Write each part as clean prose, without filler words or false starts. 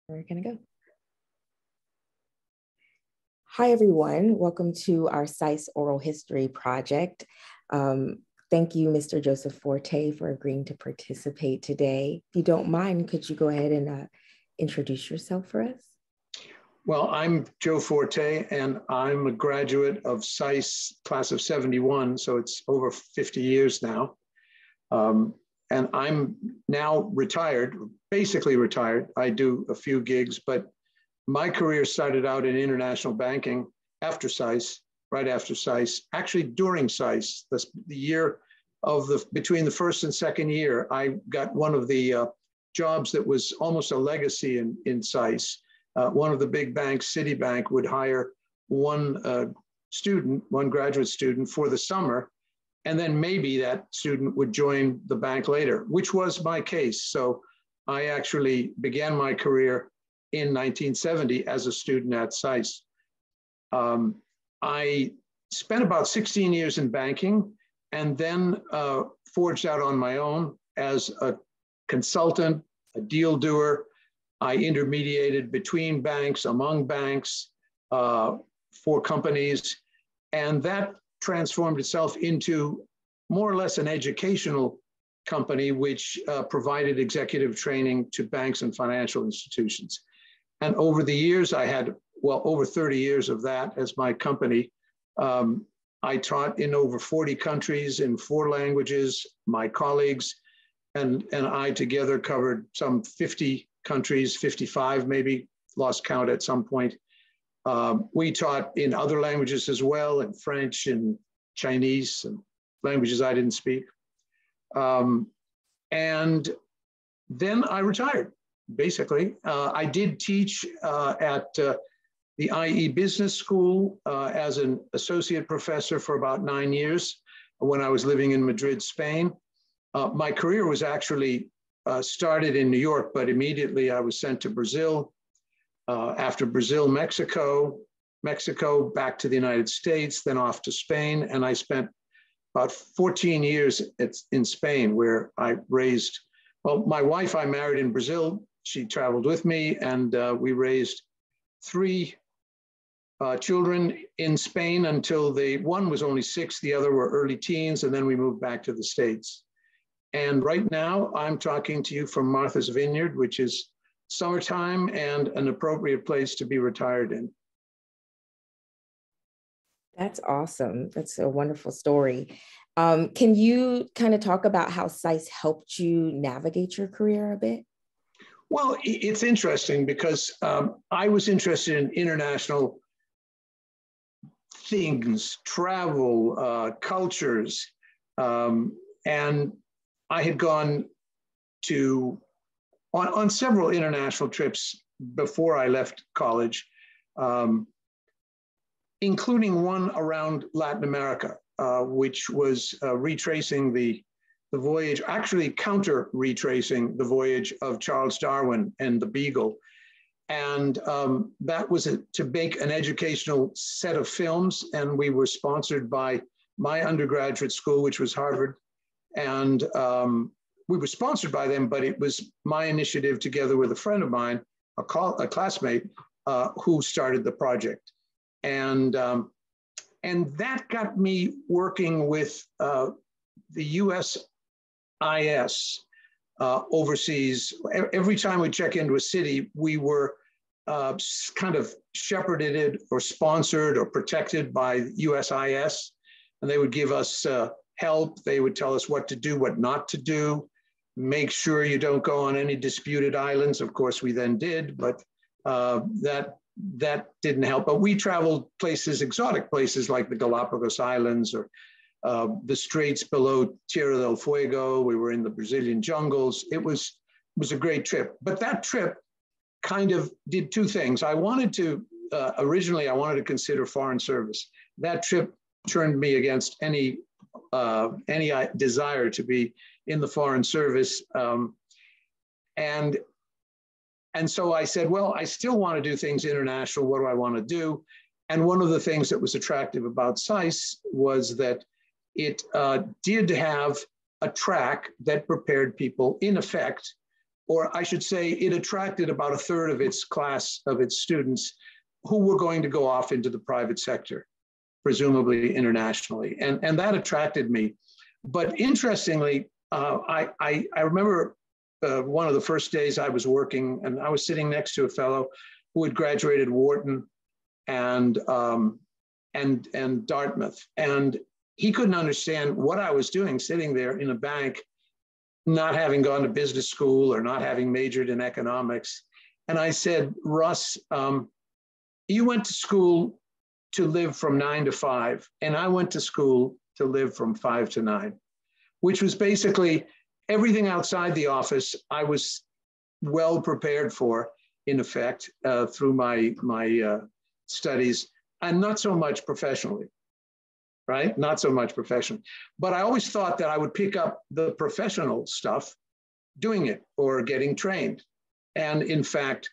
We're gonna go. Hi, everyone. Welcome to our SAIS Oral History Project. Thank you, Mr. Joseph Forte, for agreeing to participate today. If you don't mind, could you go ahead and introduce yourself for us? Well, I'm Joe Forte, and I'm a graduate of SAIS class of 71, so it's over 50 years now. And I'm now retired, basically retired. I do a few gigs, but my career started out in international banking after SAIS, right after SAIS, actually during SAIS, the year of between the first and second year, I got one of the jobs that was almost a legacy in SAIS. One of the big banks, Citibank, would hire one graduate student for the summer, and then maybe that student would join the bank later, which was my case. So I actually began my career in 1970 as a student at SAIS. I spent about 16 years in banking and then forged out on my own as a consultant, a deal doer. I intermediated between banks, among banks, for companies, and that transformed itself into more or less an educational company, which provided executive training to banks and financial institutions. And over the years, I had, well, over 30 years of that as my company. I taught in over 40 countries in 4 languages. My colleagues and I together covered some 50 countries, 55 maybe, lost count at some point. We taught in other languages as well, in French and Chinese, and languages I didn't speak. And then I retired, basically. I did teach at the IE Business School as an associate professor for about 9 years when I was living in Madrid, Spain. My career was actually started in New York, but immediately I was sent to Brazil. After Brazil, Mexico, back to the United States, then off to Spain. And I spent about 14 years in Spain, where I raised, well, my wife I married in Brazil. She traveled with me, and we raised 3 children in Spain until one was only 6, the other were early teens, and then we moved back to the States. And right now I'm talking to you from Martha's Vineyard, which is summertime and an appropriate place to be retired in. That's awesome. That's a wonderful story. Can you kind of talk about how SAIS helped you navigate your career a bit? Well, it's interesting because I was interested in international things, travel, cultures, and I had gone on several international trips before I left college, including one around Latin America, which was retracing the voyage, actually counter-retracing the voyage of Charles Darwin and the Beagle. And that was to make an educational set of films, and we were sponsored by my undergraduate school, which was Harvard. And we were sponsored by them, but it was my initiative together with a friend of mine, a classmate, who started the project. And that got me working with the USIS overseas. Every time we check into a city, we were kind of shepherded or sponsored or protected by USIS, and they would give us help. They would tell us what to do, what not to do. Make sure you don't go on any disputed islands. Of course, we then did, but that didn't help. But we traveled places, exotic places like the Galapagos Islands or the straits below Tierra del Fuego. We were in the Brazilian jungles. It was a great trip. But that trip kind of did 2 things. I wanted to, originally I wanted to consider foreign service. That trip turned me against any desire to be in the foreign service. And so I said, well, I still want to do things international. What do I want to do? And one of the things that was attractive about SAIS was that it did have a track that prepared people, in effect, or I should say it attracted about a third of its class, of its students, who were going to go off into the private sector, presumably internationally. And that attracted me. But interestingly, I remember one of the first days I was working, and I was sitting next to a fellow who had graduated Wharton and Dartmouth. And he couldn't understand what I was doing sitting there in a bank, not having gone to business school or not having majored in economics. And I said, Russ, you went to school to live from 9 to 5, and I went to school to live from 5 to 9, which was basically everything outside the office I was well prepared for, in effect, through my studies, and not so much professionally, right? Not so much professionally. But I always thought that I would pick up the professional stuff doing it or getting trained. And in fact,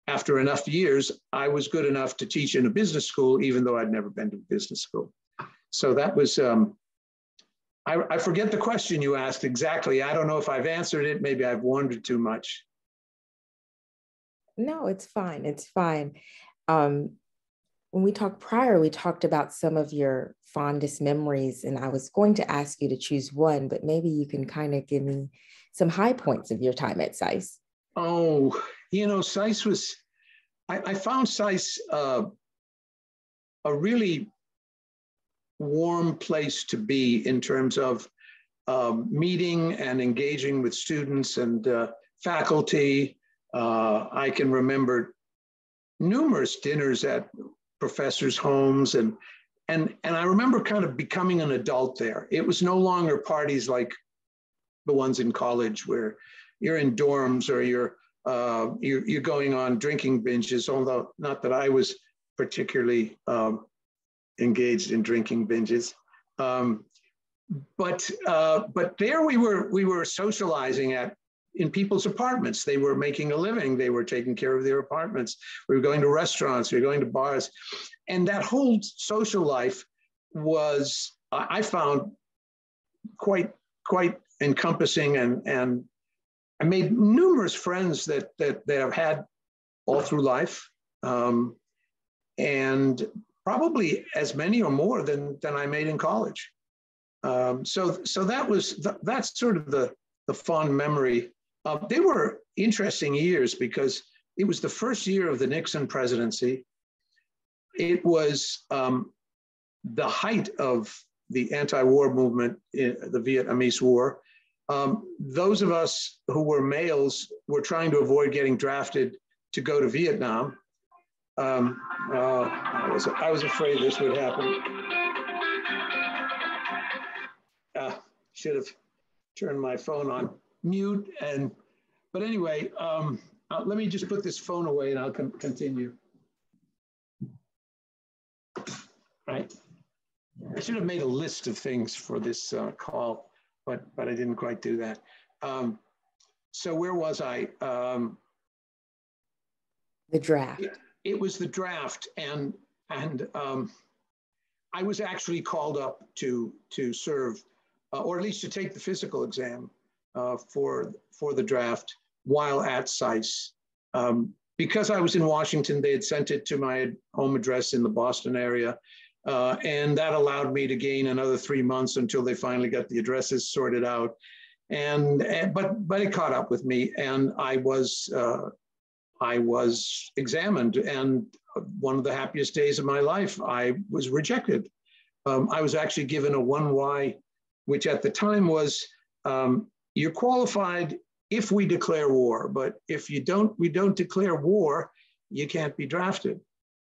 after enough years, I was good enough to teach in a business school, even though I'd never been to business school. So that was, I forget the question you asked exactly. I don't know if I've answered it. Maybe I've wondered too much. No, it's fine. It's fine. When we talked prior, we talked about some of your fondest memories, and I was going to ask you to choose one, but maybe you can kind of give me some high points of your time at SAIS. Oh, SAIS was, I found SAIS a really warm place to be in terms of meeting and engaging with students and faculty. I can remember numerous dinners at professors' homes, and I remember kind of becoming an adult there. It was no longer parties like the ones in college where you're in dorms or you're going on drinking binges, although not that I was particularly engaged in drinking binges. But there we were socializing in people's apartments. They were making a living. They were taking care of their apartments. We were going to restaurants. We were going to bars. And that whole social life was, I found, quite encompassing, and I made numerous friends that I've had all through life, and probably as many or more than I made in college. So that's sort of the fond memory. They were interesting years because it was the first year of the Nixon presidency. It was the height of the anti-war movement in the Vietnamese War. Those of us who were males were trying to avoid getting drafted to go to Vietnam. I was afraid this would happen. Should have turned my phone on mute. But anyway, let me just put this phone away and I'll continue. Right. I should have made a list of things for this call, but I didn't quite do that. So where was I? The draft. It was the draft, and I was actually called up to serve, or at least to take the physical exam for the draft while at SAIS. Because I was in Washington, they had sent it to my home address in the Boston area. And that allowed me to gain another 3 months until they finally got the addresses sorted out. But it caught up with me, and I was examined. And one of the happiest days of my life, I was rejected. I was actually given a 1Y, which at the time was, you're qualified if we declare war, but if we don't declare war, you can't be drafted.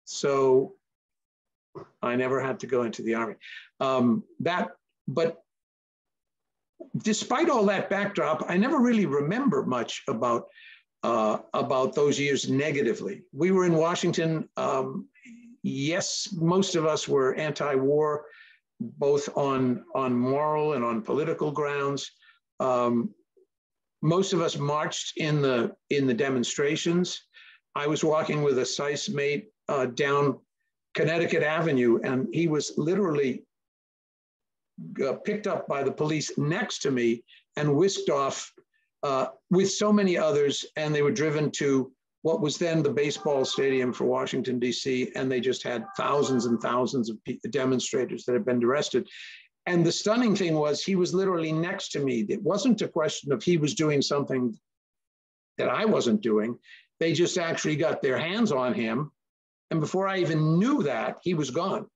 So I never had to go into the Army. But despite all that backdrop, I never really remember much about those years negatively. We were in Washington. Yes, most of us were anti-war, both on moral and on political grounds. Most of us marched in the demonstrations. I was walking with a SAIS mate down Connecticut Avenue, and he was literally picked up by the police next to me and whisked off with so many others, and they were driven to what was then the baseball stadium for Washington, D.C., and they just had thousands and thousands of demonstrators that had been arrested. And the stunning thing was he was literally next to me. It wasn't a question of he was doing something that I wasn't doing. They just actually got their hands on him. And before I even knew that, he was gone.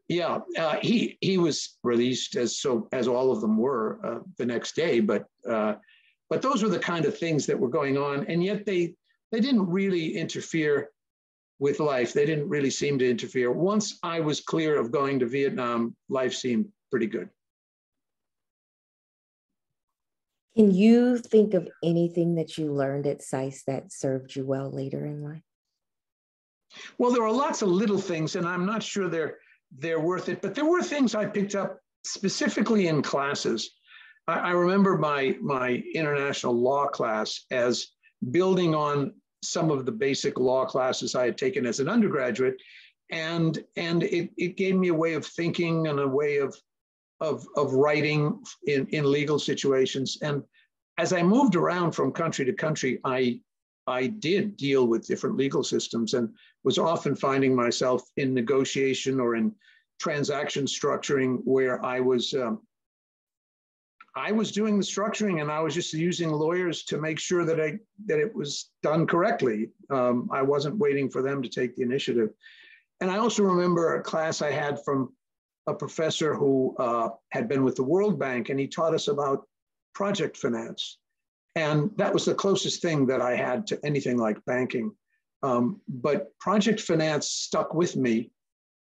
Yeah, he was released as all of them were the next day. But those were the kind of things that were going on. And yet they didn't really interfere with life. They didn't really seem to interfere. Once I was clear of going to Vietnam, life seemed pretty good. Can you think of anything that you learned at SAIS that served you well later in life? Well, there are lots of little things, and I'm not sure they're worth it, but there were things I picked up specifically in classes. I remember my international law class as building on some of the basic law classes I had taken as an undergraduate, and it gave me a way of thinking and a way of writing in legal situations. And as I moved around from country to country, I did deal with different legal systems and was often finding myself in negotiation or in transaction structuring where I was doing the structuring and I was just using lawyers to make sure that it was done correctly. I wasn't waiting for them to take the initiative. And I also remember a class I had from a professor who had been with the World Bank, and he taught us about project finance. And that was the closest thing that I had to anything like banking. But project finance stuck with me,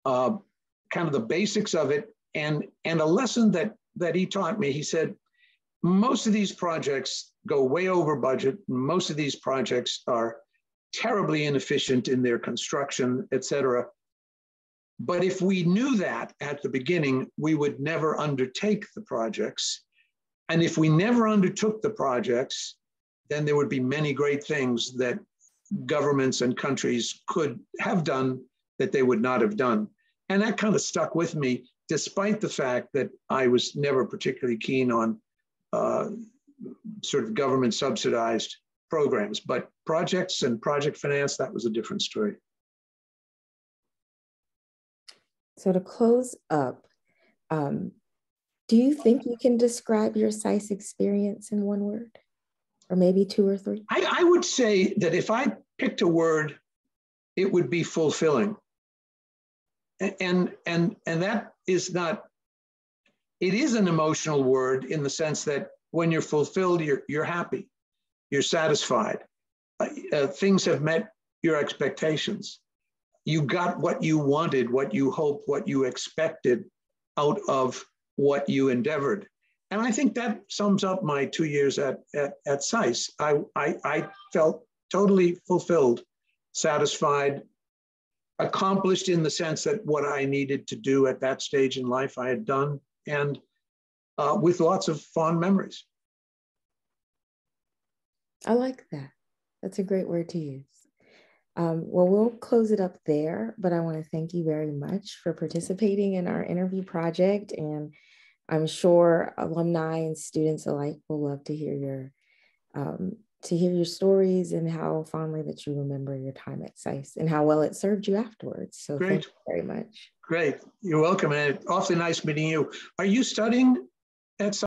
kind of the basics of it, and a lesson that he taught me. He said, most of these projects go way over budget. Most of these projects are terribly inefficient in their construction, et cetera. But if we knew that at the beginning, we would never undertake the projects. And if we never undertook the projects, then there would be many great things that governments and countries could have done that they would not have done. And that kind of stuck with me, despite the fact that I was never particularly keen on sort of government subsidized programs. But projects and project finance, that was a different story. So to close up, do you think you can describe your SAIS experience in one word, or maybe two or three? I would say that if I picked a word, it would be fulfilling. And that is not, it is an emotional word in the sense that when you're fulfilled, you're happy, you're satisfied. Things have met your expectations. You got what you wanted, what you hoped, what you expected out of what you endeavored. And I think that sums up my 2 years at SAIS. I felt totally fulfilled, satisfied, accomplished in the sense that what I needed to do at that stage in life I had done, and with lots of fond memories. I like that. That's a great word to use. Well, we'll close it up there, but I want to thank you very much for participating in our interview project. And I'm sure alumni and students alike will love to hear your stories and how fondly that you remember your time at SAIS and how well it served you afterwards. So Great. Thank you very much. Great. You're welcome. And awfully nice meeting you. Are you studying at SAIS?